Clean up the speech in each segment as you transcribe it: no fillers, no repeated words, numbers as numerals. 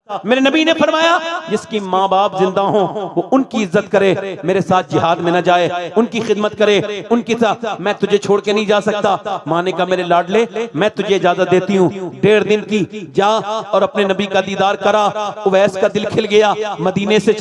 मेरे नबी ने फरमाया जिसकी माँ बाप जिंदा हो वो उनकी इज्जत करे, मेरे साथ जिहाद में न जाए, उनकी खिदमत करे, उनकी साथ। मैं तुझे छोड़ के नहीं जा सकता। माँ ने कहा मेरे लाडले मैं तुझे इजाजत देती हूँ 1.5 दिन की, जा और अपने नबी का दीदार करा। उवैस का दिल खिल गया, मदीने से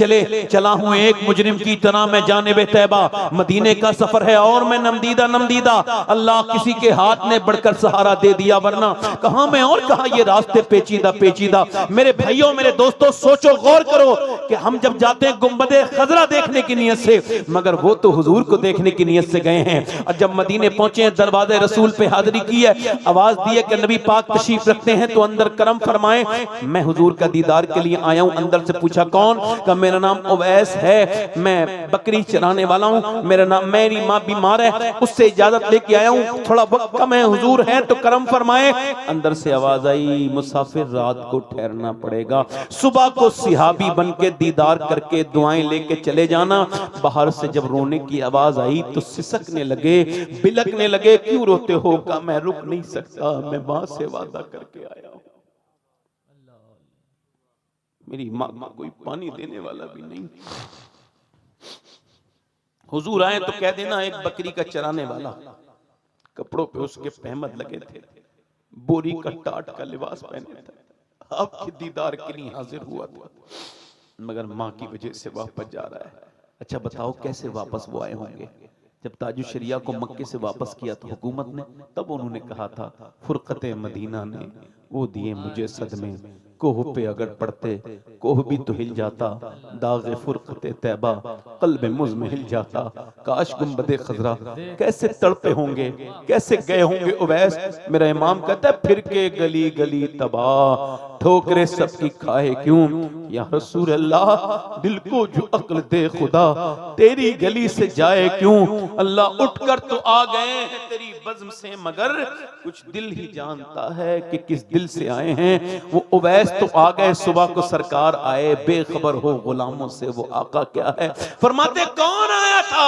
चला हूँ एक मुजरिम की तरह मैं जानिब तैबा, मदीने का सफर है और मैं नमदीदा नमदीदा, अल्लाह किसी के हाथ ने बढ़कर सहारा दे दिया, वरना कहां मैं और कहां ये रास्ते पेचीदा पेचीदा। मेरे भाइयों मेरे दोस्तों सोचो गौर करो कि हम जब जाते हैं गुंबदे खजरा देखने की नियत से, मगर वो तो हुजूर को देखने की नियत से गए हैं। और जब मदीने पहुंचे हैं दरवाजे रसूल पे हाजिरी की है, आवाज दी है कि नबी पाक तशरीफ रखते हैं तो अंदर करम फरमाएं, मैं हुजूर का दीदार के लिए आया हूं। अंदर से पूछा कौन? का मेरा नाम उवैस है, मैं बकरी चराने वाला हूं, मेरा नाम, मेरी माँ बीमार है, उससे इजाजत लेके आया हूं, थोड़ा वक्त कम है, हुजूर है तो करम फरमाए। अंदर से आवाज आई मुसाफिर रात को ठहरना पड़ेगा, सुबह को सिहाबी बन के दीदार करके दुआएं लेके चले जाना। बाहर से जब रोने की आवाज आई तो सिसकने लगे, बिलकने लगे, क्यों रोते हो? का मैं रुक नहीं सकता, मैं मां से वादा करके आया हूं, मेरी माँ को कोई पानी देने वाला भी नहीं। हुजूर आए तो कह देना एक बकरी का चराने वाला, कपड़ों पे उसके पहमद लगे थे, बोरी का टाट का लिबास पहने था, आपके दीदार के लिए हाजिर हुआ था, मगर माँ की वजह से वापस जा रहा है। अच्छा बताओ कैसे वापस वो आए होंगे? जब ताजु शरिया को मक्के से वापस किया तो हुकूमत ने, तब उन्होंने कहा था फुरकते मदीना ने वो दिए मुझे सदमे, कोह पे अगर पड़ते कोह भी तो हिल जाता, दागे फुरकते तैबा कल्ब मुझ में हिल जाता। काश गुंबदे खजरा कैसे तड़पे होंगे, कैसे गए होंगे उवैस। मेरा इमाम कहता है फिर के गली गली तबाह, ठोकरे सबकी खाए क्यों, या रसूल अल्लाह दिल को जो अक्ल दे खुदा, तेरी गली से जाए क्यों। अल्लाह उठकर तो आ गए हैं तेरी बज़्म से, मगर कुछ दिल ही जानता है कि किस दिल से आए हैं। वो उवैस तो आ गए, सुबह को सरकार आए, बेखबर हो गुलामों से वो आका क्या है। फरमाते कौन आया था?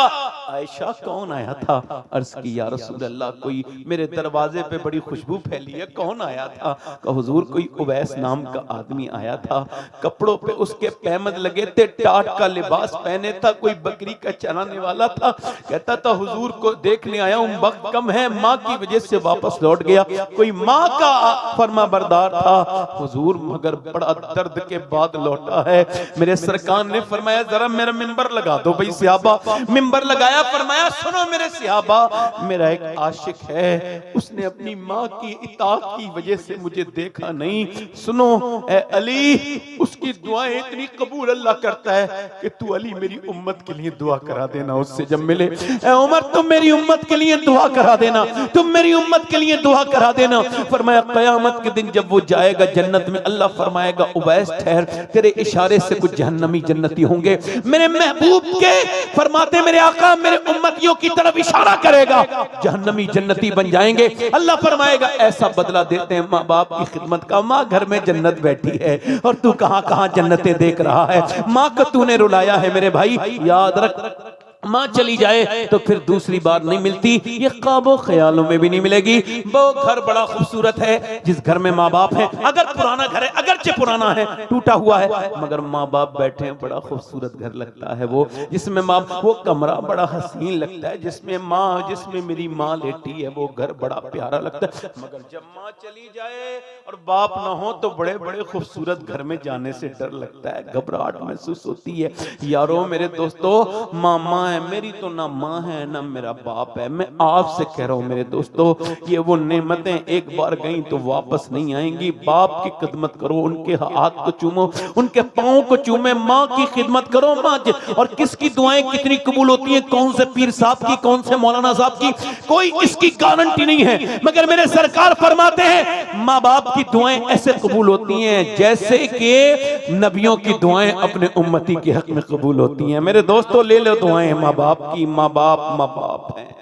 आयशा कौन आया था? अर्ज की या रसूल अल्लाह कोई मेरे दरवाजे पे बड़ी खुशबू फैली है, कौन आया था? का हुजूर कोई उवैस नाम का आदमी आया था, कपड़ों पे उसके पैमद लगे थे, टाट का लिबास पहने था, कोई बकरी का चराने वाला था। कहता था हुजूर को देखने आया हूं, वक्त कम है, माँ की वजह से वापस लौट गया। कोई माँ का फरमा बरदार था हुजूर, मगर बड़ा दर्द के बाद लौटा है। मेरे सरकार ने फरमाया जरा मेरा मिंबर लगा दो भाई सिहाबा। मिंबर लगाया, फरमाया सुनो मेरे सिहाबा, मेरा एक आशिक है, उसने अपनी माँ की इताअत की वजह से मुझे देखा नहीं। सुनो ए अली, उसकी दुआएं इतनी कबूल अल्लाह करता है कि तू अली मेरी उम्मत के लिए दुआ करा देना उससे जब मिले। ए उमर तुम मेरी उम्मत के लिए दुआ करा देना, तुम मेरी उम्मत के लिए दुआ करा देना। फरमाया क़यामत के दिन जब वो जाएगा जन्नत में, अल्लाह फरमाएगा उवैस ठहर, तेरे इशारे से कुछ जहन्नमी जन्नती होंगे। मेरे महबूब के फरमाते मेरे आका मेरे उम्मतियों की तरफ इशारा करेगा, जहन्नमी जन्नती बन जाएंगे। अल्लाह फरमाएगा ऐसा बदला देते हैं माँ बाप की खिदमत का। माँ घर में जन्नत बैठी है और तू कहां कहां जन्नतें देख रहा है। माँ को तूने रुलाया है मेरे भाई, याद रख माँ चली जाए तो फिर दूसरी बार नहीं मिलती, ये ख्वाबों ख्यालों में भी नहीं मिलेगी। वो घर बड़ा खूबसूरत है जिस घर में माँ बाप है, अगर पुराना घर है, अगरचे पुराना है, टूटा हुआ है, मगर माँ बाप बैठे हैं, बड़ा खूबसूरत घर लगता है वो, जिसमें माँ, वो कमरा बड़ा हसीन लगता है जिसमें माँ, जिसमें मेरी माँ लेटी है, वो घर बड़ा प्यारा लगता है। मगर जब माँ चली जाए और बाप ना हो तो बड़े बड़े खूबसूरत घर में जाने से डर लगता है, घबराहट महसूस होती है। यारों मेरे दोस्तों, माँ है मेरी तो ना माँ है ना मेरा बाप है। मैं आपसे कह रहा हूँ मेरे दोस्तों, ये वो नेमतें एक बार गई तो वापस नहीं आएंगी। बाप की खिदमत करो, उनके हाथ को चूमो, उनके पाँव को चूमे, माँ की खिदमत करो। माँ और किसकी दुआएं कितनी कबूल होती हैं, कौन से पीर साहब की, कौन से मौलाना साहब की, कोई इसकी गारंटी नहीं है। मगर मेरे सरकार फरमाते हैं माँ बाप की दुआएं ऐसे कबूल होती हैं जैसे कि नबियों की दुआएं अपने उम्मती के हक में कबूल होती हैं। मेरे दोस्तों ले लो दुआएं माँ बाप की, माँ बाप हैं,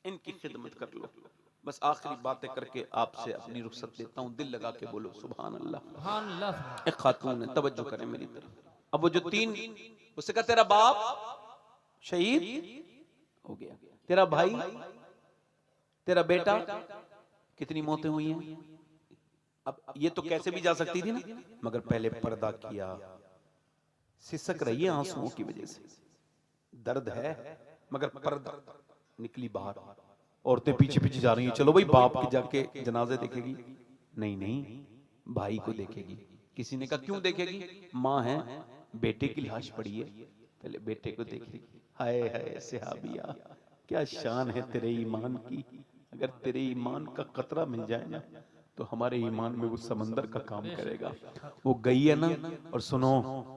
इनकी खिदमत कर लो। बस आखिरी बातें करके आपसे अपनी रुखसत लेता हूं, दिल लगा के बोलो सुभान अल्लाह। एक खातून है, तवज्जो करें मेरी तरफ। अब वो जो तीन, उससे कहा तेरा बाप शहीद हो गया, तेरा भाई, तेरा बेटा, कितनी मौतें हुई हैं? ये तो कैसे भी जा सकती थी ना, मगर पहले पर्दा किया। सिसक रही है आंसुओं की वजह से, दर्द है, मगर पर्दा निकली बाहर। औरतें पीछे पीछे जा रही हैं, चलो भाई बाप के जाके जनाजे देखेगी, नहीं नहीं भाई को देखेगी। किसी ने कहा क्यों देखेगी, माँ है, बेटे की लाश पड़ी है, पहले बेटे को देखेगी। हाय हाय सहाबिया, क्या शान है तेरे ईमान की। अगर तेरे ईमान का कतरा मिल जाए ना तो हमारे ईमान में वो समंदर का काम करेगा। वो गई है ना, और सुनो,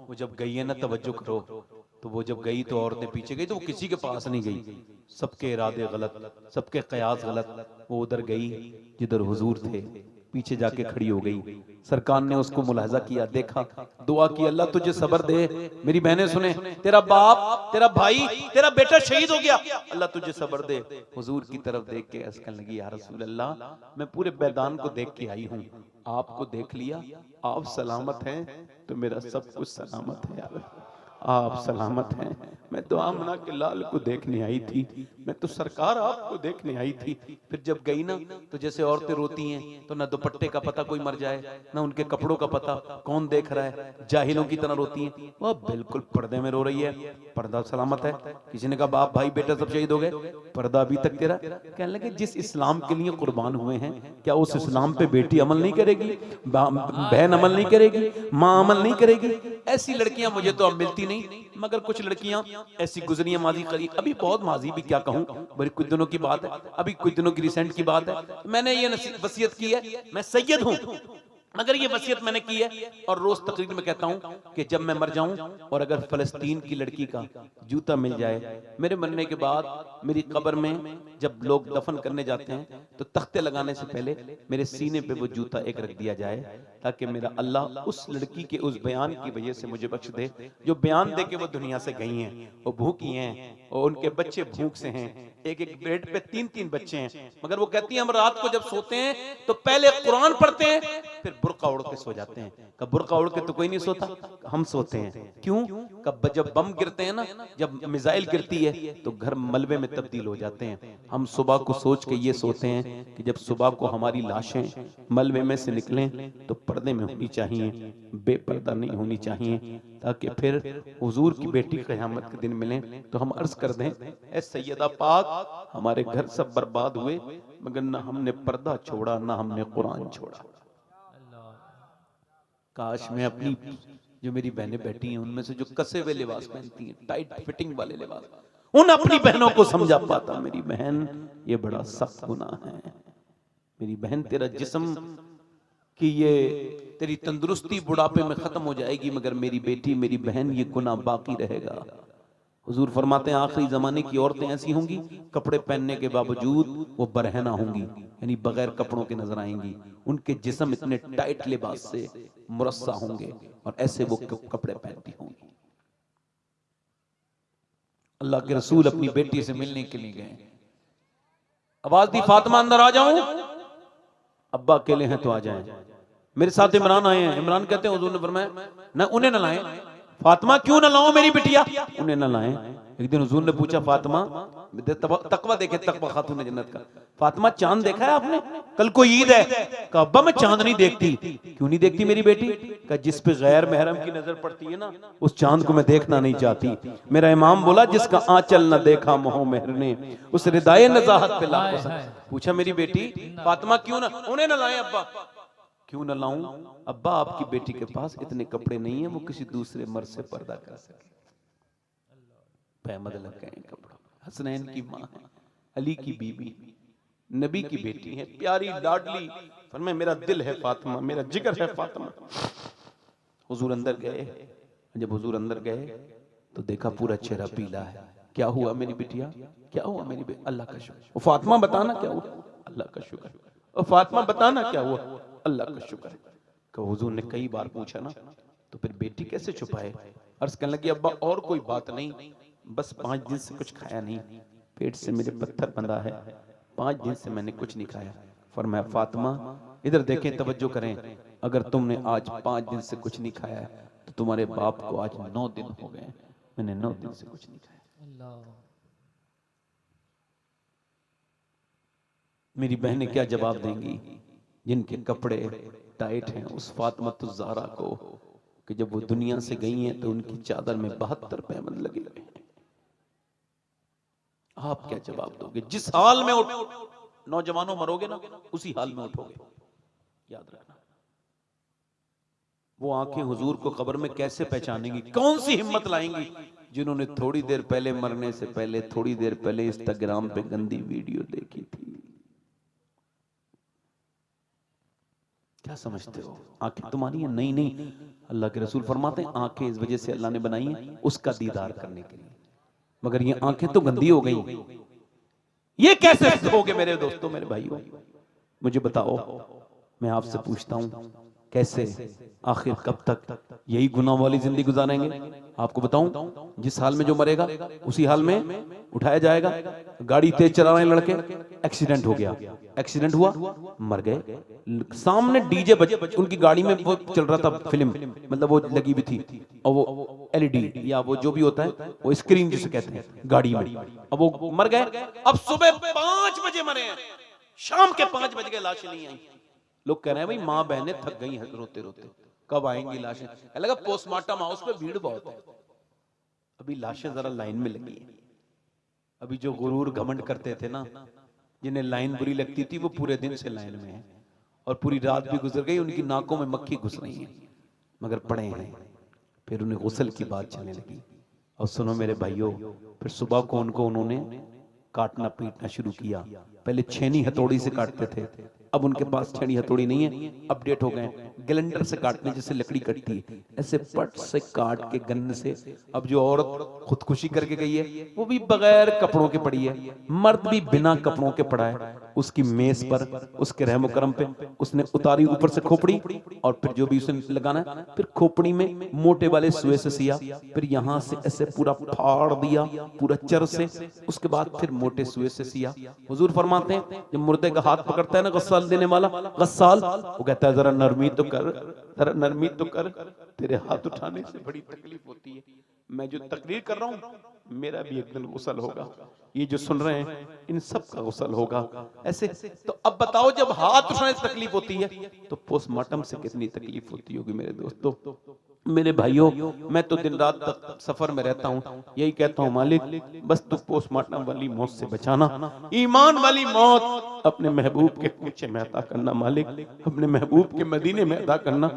वो जब गई है ना, तवज्जो करो, तो वो जब गई तो औरतें पीछे गई, तो वो किसी के पास नहीं गई, सबके इरादे गलत, सबके कयास गलत। वो उधर गई जिधर हुजूर थे, पीछे जाके खड़ी हो गई। सरकार ने उसको मुलाहजा किया, देखा, दुआ की, अल्लाह तुझे सब्र दे। मेरी बहनें सुने, तेरा बाप, तेरा भाई, तेरा बेटा शहीद हो गया, अल्लाह तुझे सब्र दे। हुजूर की तरफ देख के अर्ज करने लगी, या रसूल अल्लाह, मैं पूरे मैदान को देख के आई हूँ, आपको देख लिया, आप सलामत हैं तो मेरा सब कुछ सलामत है। यार आप सलामत हैं। मैं तो आमना के लाल को देखने आई थी, मैं तो सरकार आपको देखने आई थी। फिर जब गई ना, तो जैसे औरतें रोती हैं, तो ना दुपट्टे का पता कोई मर जाए, ना उनके कपड़ों का पता कौन देख रहा है, जाहिलों की तरह रोती हैं। वह बिल्कुल पर्दे में रो रही है, पर्दा सलामत है। किसी ने कहा बाप भाई बेटा सब शहीद हो गए, पर्दा अभी तक तेरा। कहने लगे जिस इस्लाम के लिए कुर्बान हुए हैं, क्या उस इस्लाम पे बेटी अमल नहीं करेगी, बहन अमल नहीं करेगी, माँ अमल नहीं करेगी? ऐसी लड़कियां मुझे तो अब मिलती नहीं, मगर कुछ लड़कियां ऐसी गुजरी माजी करी, अभी बहुत माजी भी क्या कहूं, बड़ी कुछ दिनों की बात है, अभी कुछ दिनों की रिसेंट की बात है। मैंने ये वसीयत की है, मैं सैयद हूं, मगर ये वसीयत मैंने की है और रोज तकरीर में कहता हूं कि जब मैं मर जाऊं और अगर फलस्तीन की लड़की का जूता मिल जाए मेरे मरने के बाद, मेरी कब्र में जब लोग दफन करने जाते हैं तो तख्ते लगाने से पहले मेरे सीने पे वो जूता एक रख दिया जाए, ताकि मेरा अल्लाह उस लड़की के उस बयान की वजह से मुझे बख्श दे, जो बयान दे के वो दुनिया से गई हैं, वो भूखी हैं और उनके बच्चे भूख से हैं, एक एक बेड पे 3-3 बच्चे हैं, मगर वो कहती हैं हम रात को जब सोते हैं तो पहले कुरान पढ़ते हैं, फिर बुर्का उड़ के सो जाते हैं। कब बुर्का उड़ के तो कोई नहीं सोता, हम सोते हैं। क्यों? कब जब बम गिरते हैं ना, जब मिसाइल गिरती है तो घर मलबे में तब्दील हो जाते हैं। हम सुबह को सोच के ये सोते हैं कि जब सुबह को हमारी लाशें मलबे में से निकलें तो पर्दे में होनी चाहिए, बेपर्दा नहीं होनी चाहिए, ताकि फिर हुजूर की बेटी क़यामत के दिन मिले तो हम अर्ज कर दें, ए सैयदा पाक, हमारे घर सब बर्बाद हुए मगर ना हमने पर्दा छोड़ा, ना हमने कुरान छोड़ा। काश मैं अपनी, जो मेरी बहनें बैठी हैं उनमें से जो कसे हुए लिबास पहनती हैं, टाइट फिटिंग वाले लिबास, उन अपनी बहनों को समझा पाता, मेरी बहन ये बड़ा सख्त गुनाह है, मेरी बहन तेरा जिस्म कि ये तेरी तंदुरुस्ती बुढ़ापे में खत्म हो जाएगी, मगर मेरी बेटी मेरी बहन ये गुनाह बाकी रहेगा। हुजूर फरमाते हैं आखिरी जमाने की औरतें ऐसी होंगी, कपड़े पहनने के बावजूद वो बरहना होंगी, यानी बगैर कपड़ों के नजर आएंगी, उनके जिस्म इतने टाइट लिबास से मुरस्सा होंगे और ऐसे वो कपड़े पहनती होंगी। अल्लाह के रसूल अपनी बेटी से मिलने के लिए गए, आवाज दी फातिमा अंदर आ जाऊं, अब्बा अकेले हैं तो आ जाएं, मेरे साथ इमरान आए हैं। इमरान कहते हैं हुजूर ने फरमाया ना उन्हें ना लाएं। फातिमा क्यों ना लाऊं मेरी बिटिया, उन्हें ना लाएं। एक दिन हुजूर ने पूछा फातिमा, तकवा देखे, तकवा खातून जन्नत का, फातिमा चांद देखा है आपने, कल को ईद है? कहा अब्बा मैं चांद नहीं देखती। क्यों नहीं देखती मेरी बेटी? कहा जिस पे गैर महरम की नजर पड़ती है ना, उस चांद को मैं देखना नहीं चाहती। मेरा इमाम बोला जिसका आंचल न देखा मोह मेहर ने, उस रिदाए नजाहत पे लाखों सलाम। पूछा मेरी बेटी फातिमा क्यों ना, उन्हें ना लाएं अब्बा। क्यों ना लाऊं? अब्बा आपकी बेटी के पास इतने कपड़े नहीं है वो किसी दूसरे मर्द से पर्दा कर सके। पैमद लग गए कपड़ों। हसनैन की माँ है, अली की बीबी, नबी की बेटी है, प्यारी लाडली, फरमाए मेरा दिल है फातिमा, मेरा जिगर है फातिमा। हुजूर अंदर गए, जब हुजूर अंदर गए तो देखा पूरा चेहरा पीला है। क्या हुआ मेरी बिटिया, क्या हुआ मेरी बेटी? अल्लाह का शुक्र। ओ फातिमा बताना क्या हुआ? अल्लाह का शुक्र। ओ फातिमा बताना क्या हुआ? अल्लाह का शुक्र। कि हुजूर ने कई बार पूछा ना, तो फिर बेटी कैसे छुपाए? अर्ज करने लगी अब्बा और कोई बात नहीं, बस 5 दिन से कुछ खाया नहीं, पेट से मेरे पत्थर बंधा है, 5 दिन से मैंने कुछ नहीं खाया। फरमाया फातिमा इधर देखें, तवज्जो करें, अगर तुमने आज 5 दिन से कुछ नहीं खाया तो तुम्हारे बाप को आज 9 दिन हो गए, मैंने 9 दिन से कुछ नहीं खाया। मेरी बहनें क्या जवाब देंगी जिनके कपड़े टाइट हैं उस फातिमा ज़हरा को कि जब वो दुनिया से गई हैं तो उनकी चादर में 72 पैबंद लगे हुए हैं। आप क्या जवाब दोगे? जिस हाल में नौजवानों मरोगे ना, उसी हाल में उठोगे, याद रखना। वो आंखें हुजूर को कब्र में कैसे पहचानेंगी? कौन सी हिम्मत लाएंगी जिन्होंने थोड़ी देर पहले, मरने से पहले, थोड़ी देर पहले इंस्टाग्राम पे गंदी वीडियो देखी थी? क्या समझते हो? आंखें तुम्हारी हैं? नहीं नहीं, अल्लाह के रसूल फरमाते हैं आंखें इस वजह से अल्लाह ने बनाई हैं उसका दीदार करने के लिए, मगर ये आंखें तो गंदी हो गई। ये कैसे होगे मेरे दोस्तों, मेरे भाइयों? मुझे बताओ, मैं आपसे पूछता हूं, कैसे? आखिर कब तक यही गुनाह वाली जिंदगी गुजारेंगे? आपको बताऊं, जिस हाल में जो मरेगा उसी हाल में उठाया जाएगा। गाड़ी तेज चला रहे लड़के, एक्सीडेंट हो गया, एक्सीडेंट हुआ, मर गए। सामने डीजे बज, उनकी गाड़ी में वो चल रहा था फिल्म, मतलब वो लगी हुई थी, और वो एलईडी या वो जो भी होता है वो स्क्रीन जिसे कहते हैं गाड़ी में, अब वो मर गए। अब सुबह 5 बजे मरे हैं, शाम के 5 बज गए, लाशें नहीं आई। लोग कह रहे हैं भाई माँ बहनें थक गई हैं रोते रोते, कब आएंगी लाशें? लगा पोस्टमार्टम हाउस पे भीड़ बहुत है, अभी लाशें जरा लाइन में लगी हैं। अभी जो गुरूर घमंड करते थे ना, जिन्हें लाइन बुरी लगती थी, वो पूरे दिन से लाइन में है, और पूरी रात भी गुजर गई, उनकी नाकों में मक्खी घुस रही है, मगर पड़े हैं। फिर उन्हें गुस्ल की बात चलने लगी। और सुनो मेरे भाइयों, फिर सुबह को उनको उन्होंने काटना पीटना शुरू किया। पहले छेनी हथौड़ी से काटते थे, अब उनके पास छेनी हथौड़ी नहीं है, अपडेट हो गए, ग्लेंडर से काटने, जैसे लकड़ी कटती है ऐसे पट से काट के गन्न से। अब जो औरत खुदकुशी करके गई है वो भी बगैर कपड़ों के पड़ी है, मर्द भी बिना कपड़ों के पड़ा है। उसकी मेज पर, उसके रहमो करम पे उसने उतारी ऊपर से खोपड़ी, और फिर जो भी उसने लगाना है, फिर खोपड़ी में मोटे वाले सुए से सिया, फिर यहां से ऐसे पूरा फाड़ दिया पूरा चर से, उसके बाद फिर मोटे सुए से सिया। हुजूर फरमाते हैं जब मुर्दे का हाथ पकड़ता है ना गस्साल देने वाला, गस्साल, वो कहता है जरा नरमी तो कर, जरा नरमी तो कर, तेरे हाथ उठाने से बड़ी तकलीफ होती है। मैं जो तकरीर कर रहा हूं मेरा भी एक दिन गुस्ल होगा, ये जो सुन रहे हैं इन सब का गुस्ल होगा ऐसे। तो अब बताओ, जब हाथ उठाने से तकलीफ होती है तो पोस्टमार्टम से कितनी तकलीफ होती होगी मेरे दोस्तों, मेरे भाइयों। मैं तो दिन रात तक सफर में रहता हूँ, यही कहता हूँ मालिक बस तू पोस्टमार्टम वाली मौत से बचाना, ईमान वाली मौत अपने महबूब के कूचे में अता करना मालिक, अपने महबूब के मदीने में अदा करना।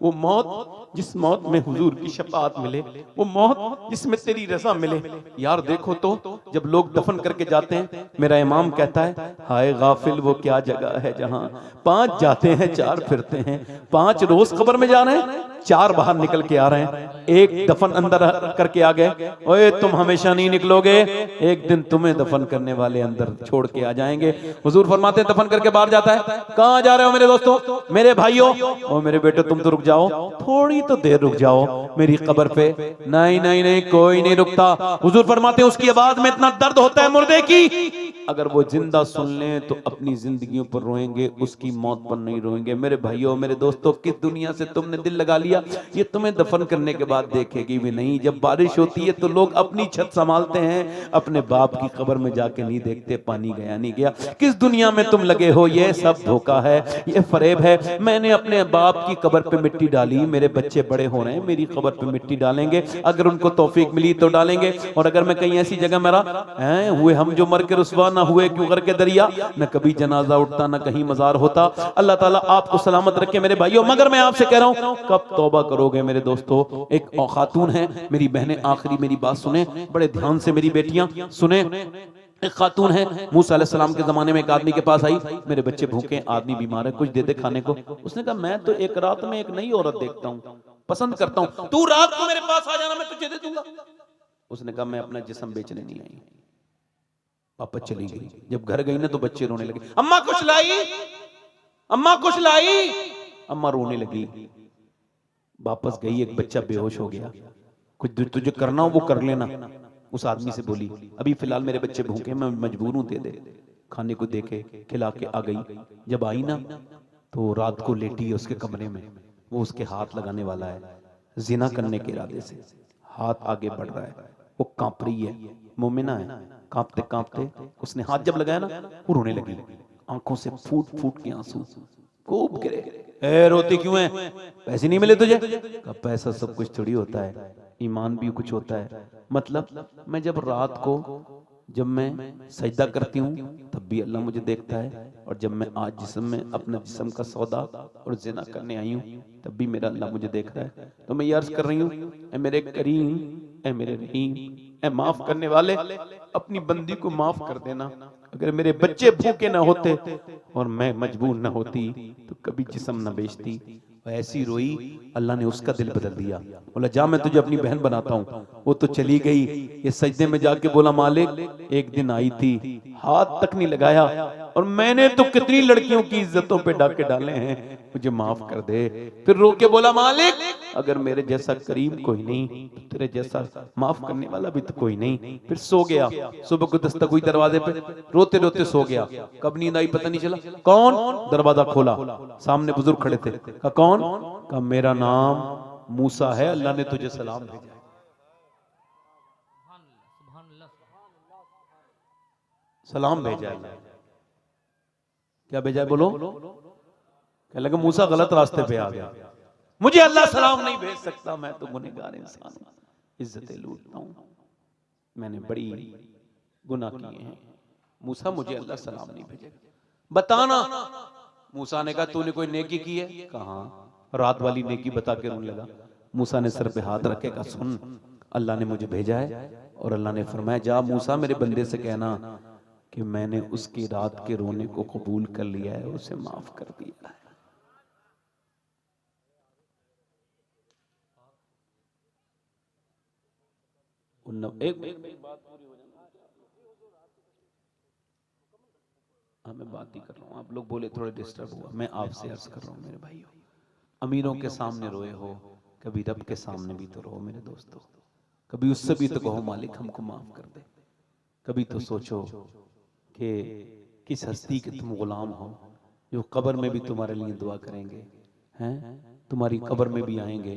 वो मौत जिस मौत में हुजूर की शफाअत मिले, वो मौत जिसमें तेरी रज़ा मिले। यार देखो तो, जब लोग दफन करके जाते हैं, मेरा इमाम कहता है हाय गाफिल वो क्या जगह है जहां 5 जाते हैं 4 फिरते हैं, 5 रोज कब्र में जा रहे हैं, 4 बाहर निकल के आ रहे हैं, एक दफन अंदर करके आ गए। ओए तुम हमेशा नहीं निकलोगे, एक दिन तुम्हें दफन करने वाले अंदर छोड़ के आ जाएंगे। हुजूर फरमाते हैं दफन करके बाहर जाता है, कहां जा रहे हो मेरे दोस्तों, मेरे भाइयों, ओ मेरे बेटे तुम तो रुक जाओ, थोड़ी तो देर रुक जाओ मेरी कब्र पे। नहीं नहीं नहीं, कोई नहीं रुकता। हुजूर फरमाते हैं उसकी आवाज में इतना दर्द होता है मुर्दे की, अगर वो जिंदा सुन लें तो अपनी जिंदगियों पर रोएंगे, उसकी मौत पर नहीं रोएंगे। मेरे भाइयों मेरे दोस्तों, किस दुनिया से तुमने दिल लगा लिया, ये तुम्हें दफन करने के बाद देखेगी भी नहीं। जब बारिश होती है तो लोग अपनी छत संभालते हैं, अपने बाप की कब्र में जाके नहीं देखते पानी गया नहीं गया। किस दुनिया में तुम लगे हो, ये सब धोखा है, ये फरेब है। मैंने अपने बाप की कब्र पे मिट्टी डाली, मेरे बच्चे बड़े हो रहे हैं, मेरी कब्र पे मिट्टी डालेंगे, अगर उनको तौफीक मिली तो डालेंगे। और अगर मैं कहीं ऐसी जगह मरा हुए, हम जो मर के रुसवा ना हुए क्यों करके दरिया, न कभी जनाजा उठता न कहीं मजार होता। अल्लाह ताला आपको सलामत रखे मेरे भाइयों। मगर मैं आपसे कह रहा हूं, कब तौबा करोगे मेरे दोस्तों। एक खातून है, मेरी बहनें आखिरी मेरी बात सुने बड़े ध्यान से, मेरी बेटियां सुने। एक खातून है, मूसा अलैहिस्सलाम के जमाने में एक आदमी के पास आई, मेरे बच्चे भूखे, आदमी बीमार है, कुछ दे दे खाने को। उसने कहा मैं तो एक रात में एक नई औरत देखता हूँ, पसंद करता हूँ, तू रात को मेरे पास आ जाना, मैं तुझे दे दूंगा। उसने कहा मैं अपना जिस्म बेचने नहीं आई। वापस चली गई। जब घर गई ना तो बच्चे रोने लगे, अम्मा कुछ लाई, अम्मा कुछ लाई, अम्मा रोने लगी। वापस गई, एक बच्चा बेहोश हो गया, कुछ तुझे करना हो वो कर लेना। उस आदमी से बोली अभी फिलहाल मेरे बच्चे भूखे, मैं मजबूर हूं, दे दे। खाने को देके खिला के आ गई। जब आई ना तो रात को लेटी है उसके कमरे में, वो उसके हाथ लगाने वाला है, जिना करने के इरादे से हाथ आगे बढ़ रहा है, वो कांप रही है, मोमिना है, कांपते कांपते उसने हाथ जब लगाया ना वो रोने लगी, आंखों से फूट फूट के आंसू खूब गिरे। ए रोती क्यों है, पैसे नहीं मिले तुझे? कहा पैसा सब कुछ थोड़ी होता है, ईमान भी कुछ होता है। मतलब मैं जब रात को जब मैं सजदा करती हूँ तब भी अल्लाह मुझे देखता है, और जब मैं आज जिस्म में अपने जिस्म का सौदा और जिना करने आई हूँ तब भी मेरा अल्लाह मुझे देख रहा है। तो मैं ये अर्ज कर रही हूँ, ए मेरे करीम, ए मेरे रहीम, ए माफ करने वाले, अपनी बंदी को माफ कर देना। अगर मेरे बच्चे भूखे ना होते और मैं मजबूर ना होती तो कभी जिस्म ना बेचती। ऐसी रोई, अल्लाह ने उसका दिल बदल दिया। बोला जा मैं तुझे अपनी बहन बनाता हूँ। वो तो चली गई, ये सजदे में जाके बोला मालिक एक दिन आई थी, हाथ तक नहीं लगाया, और मैंने तो कितनी लड़कियों की इज्जतों पे डाके डाले हैं, मुझे माफ कर दे। फिर रो के बोला मालिक अगर मेरे जैसा करीम कोई नहीं तो तेरे जैसा माफ करने वाला भी तो कोई नहीं। फिर सो गया। सुबह को दस्तक हुई दरवाजे पे, रोते रोते सो गया। कब नींद आई पता नहीं चला। कौन? दरवाजा खोला, सामने बुजुर्ग खड़े थे। कहा कौन? कहा मेरा नाम मूसा है, अल्लाह ने तुझे सलाम भेजा है। सलाम भेजा है। क्या भेजा है बोलो? कहने लगे मूसा गलत रास्ते पे आ गया, मुझे अल्लाह सलाम नहीं भेज सकता, मैं तो गुनहगार इंसान हूं, इज्जतें लूटता हूं, मैंने बड़ी गुनाह किए हैं। मूसा मुझे अल्लाह सलाम नहीं भेजेगा, बताना। मूसा ने कहा तूने कोई नेकी की है? कहा रात वाली नेकी बता के रोने लगा। मूसा ने सर पे हाथ रखे, कहा सुन अल्लाह ने मुझे भेजा है, और अल्लाह ने फरमाया जा मूसा मेरे बंदे से कहना कि मैंने उसकी रात के रोने को कबूल कर लिया है, उसे माफ कर दिया है। एक बात पूरी हो जाए, हाँ मैं बात ही कर रहा हूँ, आप लोग बोले थोड़े डिस्टर्ब हुआ। मैं आपसे अर्ज कर रहा हूँ मेरे भाइयों, अमीरों के सामने रोए हो, कभी रब के सामने भी तो रो मेरे दोस्तों। कभी उससे भी तो कहो मालिक हमको माफ कर दे। कभी तो सोचो कि किस हस्ती के तुम गुलाम हो जो कब्र में भी तुम्हारे लिए दुआ करेंगे, हैं तुम्हारी कब्र में भी आएंगे,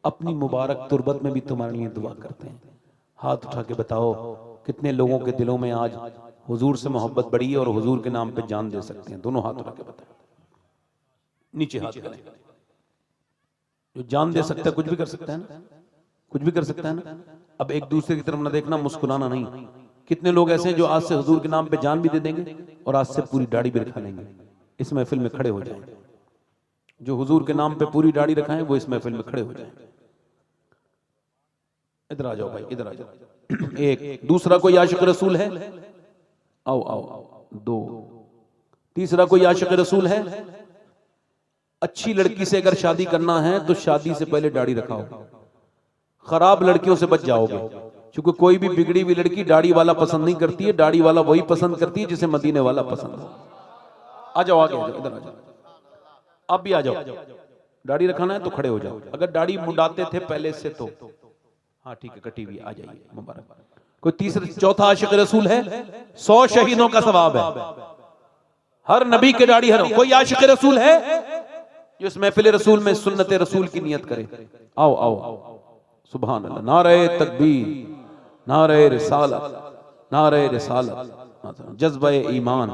अपनी मुबारक तुरबत में भी तुम्हारे लिए दुआ करते हैं। हाथ उठा के बताओ कितने लोगों के दिलों में आज हुजूर से मोहब्बत बढ़ी है और हुजूर के नाम पे जान दे सकते हैं? दोनों हाथ उठा के बताओ, नीचे हाथ करें। जो जान दे सकता है कुछ भी कर सकता है ना, कुछ भी कर सकता है ना। अब एक दूसरे की तरफ ना देखना, मुस्कुराना नहीं। कितने लोग ऐसे हैं जो आज से हुजूर के नाम पे जान भी दे देंगे और आज से पूरी दाढ़ी भी रखा लेंगे, इस महफिल में खड़े हो जाएंगे। जो हुजूर के नाम पे पूरी दाढ़ी रखाएं वो इस महफिल में खड़े हो जाएं। इधर आ जाओ भाई, इधर आ जाओ। एक दूसरा कोई आशिक रसूल है? आओ आओ आओ। दो तीसरा कोई आशिक रसूल है? अच्छी लड़की से अगर शादी करना है तो शादी से पहले दाढ़ी रखाओ, खराब लड़कियों से बच जाओगे। क्योंकि कोई भी बिगड़ी हुई लड़की दाढ़ी वाला पसंद नहीं करती है, दाढ़ी वाला वही पसंद करती है जिसे मदीने वाला पसंद हो। आ जाओ आगे, इधर आ जाओ, अब भी आ जाओ। दाढ़ी रखाना है तो खड़े हो जाओ। अगर दाढ़ी मुंडाते थे पहले से तो हाँ ठीक है, कटी हुई, आ जाइए, मुबारक। कोई तीसरा चौथा आशिक रसूल है? 100 शहीदों का सवाब है, हर नबी के दाढ़ी हर। कोई आशिक रसूल है जो इस महफिल रसूल में सुन्नत रसूल की नियत करे? आओ आओ आओ, सुभान अल्लाह, नारे तकबीर, नारे रिसालत, नारे रिसालत, जज्बा ईमान,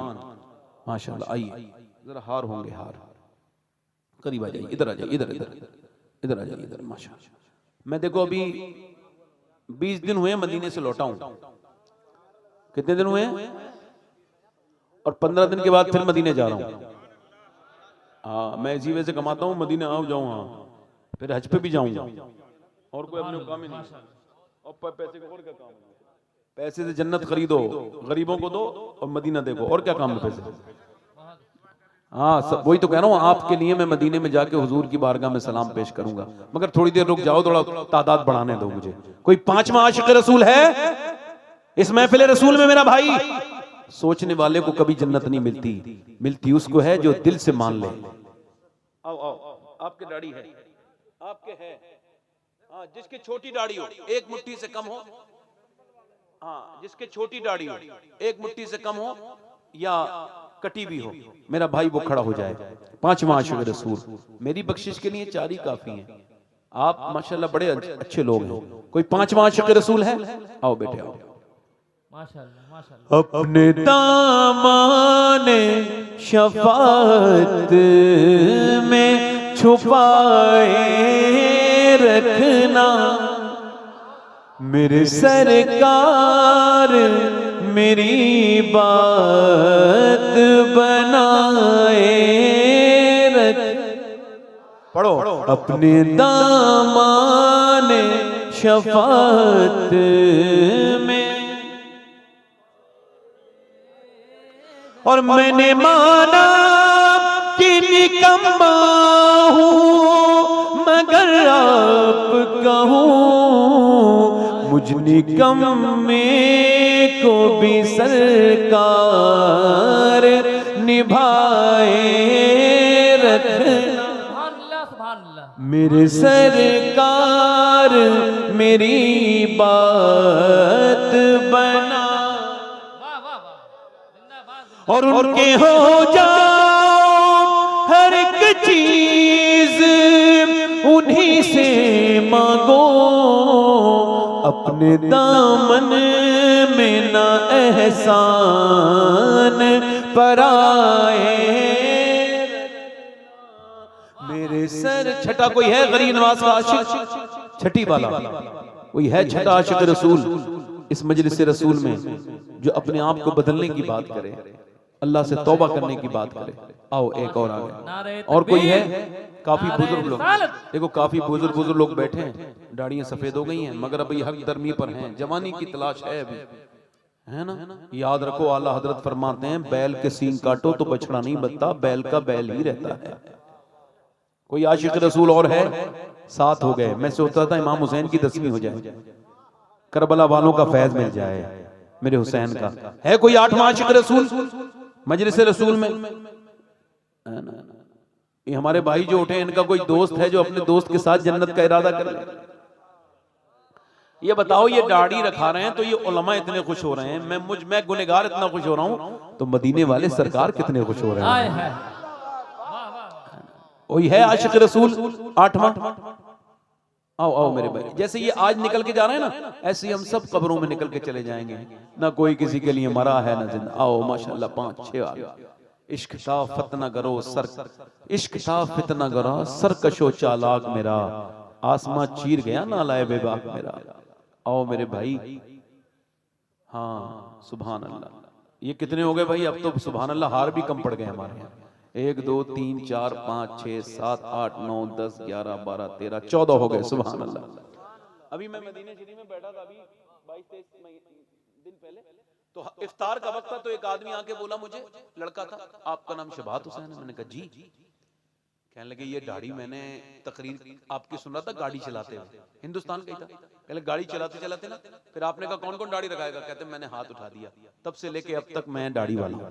माशाअल्लाह। आइए जरा हार होंगे, हार करीब आ जाइए, इधर आ जाइए, इधर इधर इधर आ जाइए, इधर। माशाअल्लाह। मैं देखो अभी 20 दिन हुए मदीने से लौटा हूं। कितने दिन हुए? और 15 दिन के बाद फिर मदीने जा रहा हूं। हाँ मैं इसी वजह से कमाता हूँ, मदीने आओ जाऊँ, हाँ फिर हज पे भी जाऊंगा। और कोई अपने काम ही नहीं, और पैसे को और क्या काम है? पैसे से जन्नत खरीदो, गरीबों को दो और मदीना देखो, और क्या काम है पैसे? हाँ सब वही तो कह रहा हूँ, आपके लिए मैं मदीने में जाके हुजूर की बारगाह में सलाम पेश करूंगा। मगर थोड़ी देर रुक जाओ, थोड़ा तादाद बढ़ाने दो मुझे। कोई पांचवा आशिक रसूल है इस महफिल रसूल में मेरा भाई? सोचने वाले को कभी जन्नत नहीं मिलती, मिलती उसको है जो दिल से मान ले। आओ आओ, आपके दाढ़ी है, आपके है, हाँ जिसकी छोटी दाढ़ी हो, एक मुट्ठी से कम हो, हाँ जिसके छोटी दाढ़ी हो, एक मुट्ठी से कम हो या कटी भी हो, मेरा भाई वो खड़ा हो जाए। पांचवा आशिक रसूल, मेरी बख्शिश के लिए 4 ही काफी हैं। आप माशाल्लाह बड़े अच्छे लोग हैं। कोई पांचवा आशिक रसूल है? आओ बेटे आओ, माशाअल्लाह माशाअल्लाह। अपने दामन शफाअत में छुपाए रखना, मेरे सरकार मेरी बात बनाए रख। पढ़ो, अपने दामन शफाअत में। और मैंने माना कि निकम्मा हूँ मगर आप कहूँ, मुझ निकम्मे को भी सरकार निभाए रखना, मेरे सरकार मेरी बात बना। और उनके हो जाओ हर एक चीज उन्हीं से मांगो, अपने दामन में ना एहसान पराए। मेरे सर छठा कोई है गरीब नवाज का आशिक, छठी वाला कोई है छठा आशिक रसूल इस मजलिस रसूल में जो अपने आप को बदलने की बात करे, अल्लाह से तौबा करने की बात करे? आओ एक और आगे। और कोई है? काफी बुजुर्ग लोग देखो, काफी बुजुर्ग लोग बैठे हैं, दाढ़ियां सफेद हो गई हैं मगर अभी हक दर्मी पर हैं, जवानी की तलाश है अभी, है ना? याद रखो आला हजरत फरमाते हैं बैल के सींग काटो तो बछड़ा नहीं बनता, बैल का बैल ही रहता है। कोई आशिक रसूल और है? 7 हो गए। मैं सोचता था इमाम हुसैन की 10वीं हो जाए, करबला वालों का फैज मिल जाए मेरे हुसैन का। है कोई 8वां आशिक रसूल मजलिस रसूल में? ये हमारे भाई जो उठे इनका कोई दोस्त है जो अपने दोस्त के साथ जन्नत का इरादा कर ले? ये बताओ, ये दाढ़ी रखा रहे हैं तो ये उलमा इतने खुश हो रहे हैं, मैं गुनहगार इतना खुश हो रहा हूं, तो मदीने वाले सरकार कितने खुश हो रहे हैं। वही है आशिक रसूल 8वां। आओ आओ मेरे भाई, जैसे ये आज निकल के जा रहे हैं ना, ऐसे ही हम सब कब्रों में निकल के चले जाएंगे, ना कोई किसी के लिए मरा है ना जिंदा। आओ माशाल्लाह 5-6 आ गए। इश्क था फतना गरो सर, इश्क था फितना गरो सरकशो चालाक मेरा, आसमां चीर गया ना लाए बेबाक मेरा। आओ मेरे भाई, हाँ सुभान अल्लाह। ये कितने हो गए भाई? अब तो सुभान अल्लाह हार भी कम पड़ गए हमारे यहाँ। 1 2 3 4 5 6 7 8 9 10 11 12 13 14 हो गए, सुभान अल्लाह। अभी मैं मदीने शरीफ में बैठा था, अभी 22-23 दिन पहले, तो इफ्तार का वक्त था, तो एक आदमी आके बोला मुझे, लड़का था, आपका नाम शबात हुसैन है? मैंने कहा जी। कहने लगे ये दाढ़ी मैंने तकरीर आपकी सुन रहा था गाड़ी चलाते हुए, हिंदुस्तान का ही था। पहले गाड़ी चलाते चलाते ना, फिर आपने कहा कौन कौन दाढ़ी रखाएगा? कहते मैंने हाथ उठा दिया, तब से लेके अब तक मैं दाढ़ी वाला हूं।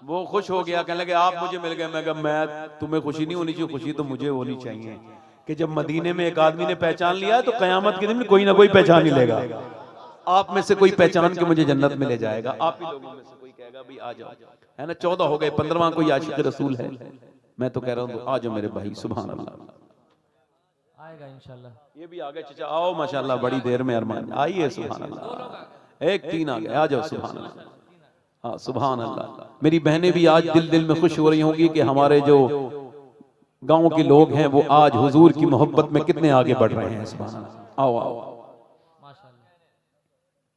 वो खुश हो गया, कहने लगे आप मुझे मिल गए। मैं कहा मैं तुम्हें खुशी नहीं होनी चाहिए, खुशी तो मुझे होनी चाहिए कि जब मदीने में एक आदमी ने पहचान लिया तो कयामत के दिन कोई ना कोई पहचान ही लेगा। आप में से कोई पहचान के मुझे जन्नत में ले जाएगा, आप ही लोगों में से कोई कहेगा भाई आ जाओ, है ना? 14 हो गए, 15वां कोई आशिक रसूल है? मैं तो कह रहा हूँ आ जाओ मेरे भाई, सुभान अल्लाह। आएगा इंशाल्लाह। ये भी आ गए चाचा, आओ माशाल्लाह, बड़ी देर में अरमान आइए, सुभान अल्लाह। 1 3 आ गए, आ जाओ सुभान अल्लाह। हाँ सुभान अल्लाह। मेरी बहनें भी आज दिल दिल में खुश हो रही होंगी कि हमारे जो गांव के लोग हैं वो आज हुजूर की मोहब्बत में कितने आगे बढ़ रहे हैं, सुभान अल्लाह। आओ आओ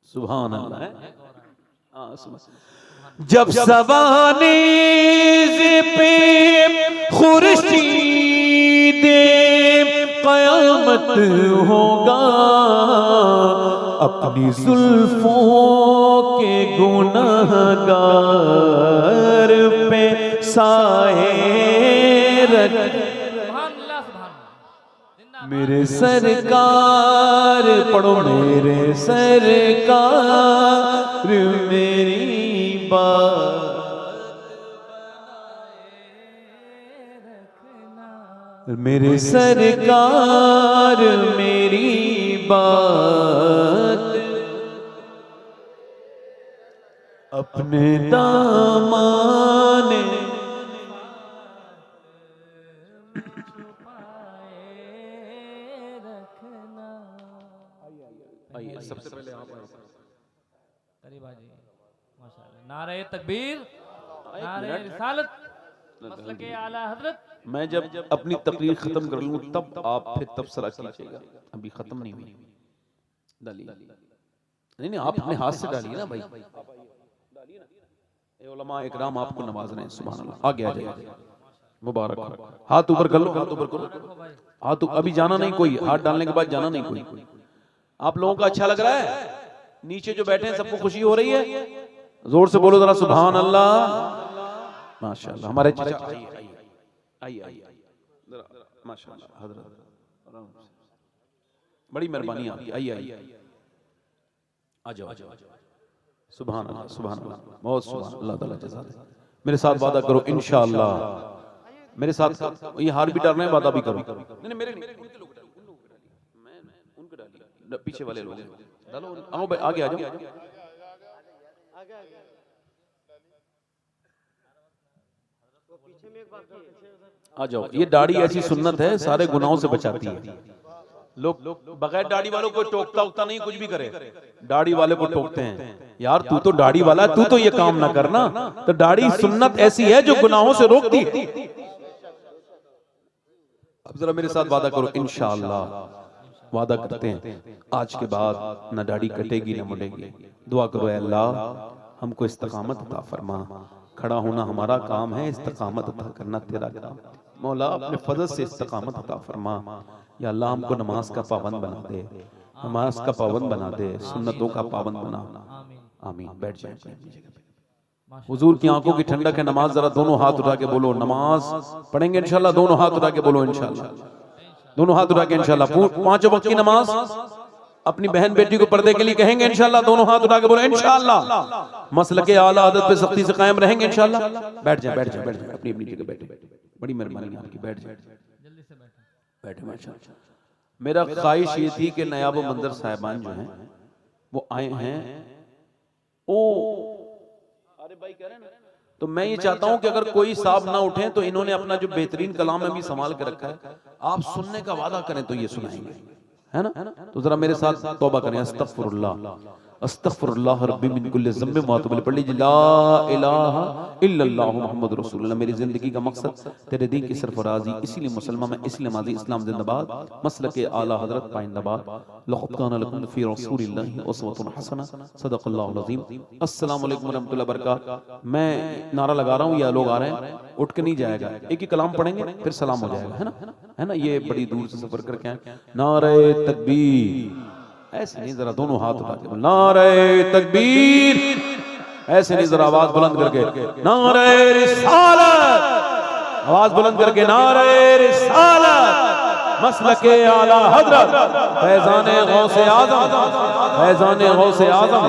सुभान अल्लाह। जब सवानीज़ पे खुर्शीद क़यामत होगा, अपनी जुल्फों के गुनहगार पे साए रख, मेरे सरकार पढ़ो, मेरे सरकार मेरी बात, मेरे सरकार मेरी बात, अपने दामन आइए, सबसे पहले आप आइए। बाजी माशाल्लाह। नारे तकबीर, नारे रिसालत, मसलके आला हजरत। मैं जब अपनी तकरीर खत्म कर लूं तब आप फिर तबसरा कीजिएगा, अभी खत्म नहीं हुई। डालिए, नहीं आप अपने हाथ से डालिए ना भाई, ये उलमा इकराम आपको नवाज रहे हैं। सुभान अल्लाह। आगे आ जाइए, मुबारक हो। हाथ ऊपर कर लो, हाथ ऊपर करो, हाथ अभी जाना नहीं कोई, हाथ डालने के बाद जाना नहीं कोई। आप लोगों का अच्छा लग रहा है? नीचे जो बैठे हैं सबको खुशी हो रही है? जोर से बोलो जरा सुभान अल्लाह। माशाल्लाह। हमारे चाचा आइए माशाल्लाह हजरत, बड़ी मेहरबानी आपकी। आइए आ जाओ। सुभान अल्लाह, सुभान अल्लाह, बहुत सुभान अल्लाह ताला जज़ा दे। मेरे साथ वादा करो इंशाअल्लाह, मेरे साथ ये हार भी डालना है, वादा भी करो। नहीं मेरे नहीं, उनके लोग डालिए, मैं उनके डालिए, पीछे वाले लोग डालो। आओ भाई आगे आ जाओ, आ जाओ। ये दाढ़ी ऐसी सुन्नत है, सारे गुनाहों से बचाती है। लोग बगैर दाढ़ी वालों को टोकता उगता नहीं, कुछ भी करे, दाढ़ी वाले को टोकते हैं। यार तू तो दाढ़ी वाला है, तू तो ये काम ना करना। तो दाढ़ी सुन्नत ऐसी है जो गुनाहों से रोकती है। अब जरा मेरे साथ वादा करो इंशाअल्लाह, वादा करते हैं आज के बाद ना दाढ़ी कटेगी ना मुड़ेगी। दुआ करो ऐ अल्लाह हमको इस्तिकामत अता फरमा। खड़ा होना हमारा काम है, इस्तिकामत अता करना तेरा काम। मौला अपने फजल से इस्तिकामत अता फरमा। या अल्लाह हमको नमाज का पाबंद बना दे, नमाज का पाबंद बना दे, सुन्नतों का पाबंद बना। आमीन। बैठ जाए। हुजूर की आंखों की ठंडक है नमाज। जरा दोनों हाथ उठा के बोलो नमाज पढ़ेंगे इंशाल्लाह। दोनों हाथ उठा के बोलो इंशाल्लाह, दोनों हाथ उठा के इंशाल्लाह। पांचों वक्त की नमाज अपनी बहन बेटी को पर्दे के लिए कहेंगे इंशाल्लाह। दोनों हाथ उठा के बोलो इंशाल्लाह। मसलके आला आदत पे सख्ती से कायम रहेंगे इंशाल्लाह। बैठ जाए अपनी अपनी जगह बैठे। बड़ी मेहरबानी आपकी, बैठ जाए, जल्दी से बैठो। बैठे माशाल्लाह। मेरा ख्वाहिश ये थी कि नयाब मंदर साहिबान जो हैं वो आए हैं। ओ अरे भाई कह रहे हैं ना, तो मैं ये चाहता हूं कि अगर कोई साहब ना उठे तो इन्होंने अपना जो बेहतरीन कलाम है भी संभाल के रखा है, आप सुनने का वादा करें तो ये सुनाएंगे, है ना? तो जरा मेरे साथ तौबा करें। अस्तगफिरुल्लाह अस्तगफिरुल्लाह रब्बी मिन कुल्लि ज़म्बिन व अतूबु इलैह। पढ़ लीजिए ला इलाहा इल्लल्लाह मुहम्मद रसूलुल्लाह। मेरी जिंदगी का मकसद तेरे दीन की सरफराजी, इसीलिए मुसलमान मैं, इसलिए माजी इस्लाम जिंदाबाद, मसलके आला हजरत पाइंदाबाद। लक़द काना लकुम फ़ी रसूलिल्लाहि उस्वतुन हसना। सदक़ल्लाहुल अज़ीम। अस्सलामु अलैकुम व रहमतुल्लाहि व बरकातहू। मैं नारा लगा रहा हूँ, ये लोग आ रहे हैं, उठ के नहीं जाएगा। एक ही कलाम पढ़ेंगे फिर सलाम हो जाएगा, है ना? ये बड़ी दूर से सफर करके आए। नारे तकबीर, ऐसे नहीं, जरा दोनों हाथ उठा के नारे तकबीर, ऐसे नहीं, जरा आवाज बुलंद करके नारे रिसालत, आवाज बुलंद करके नारे रिसालत। मसलके आला हजरत फैजाने गौसे आजम, फैजाने गौसे आजम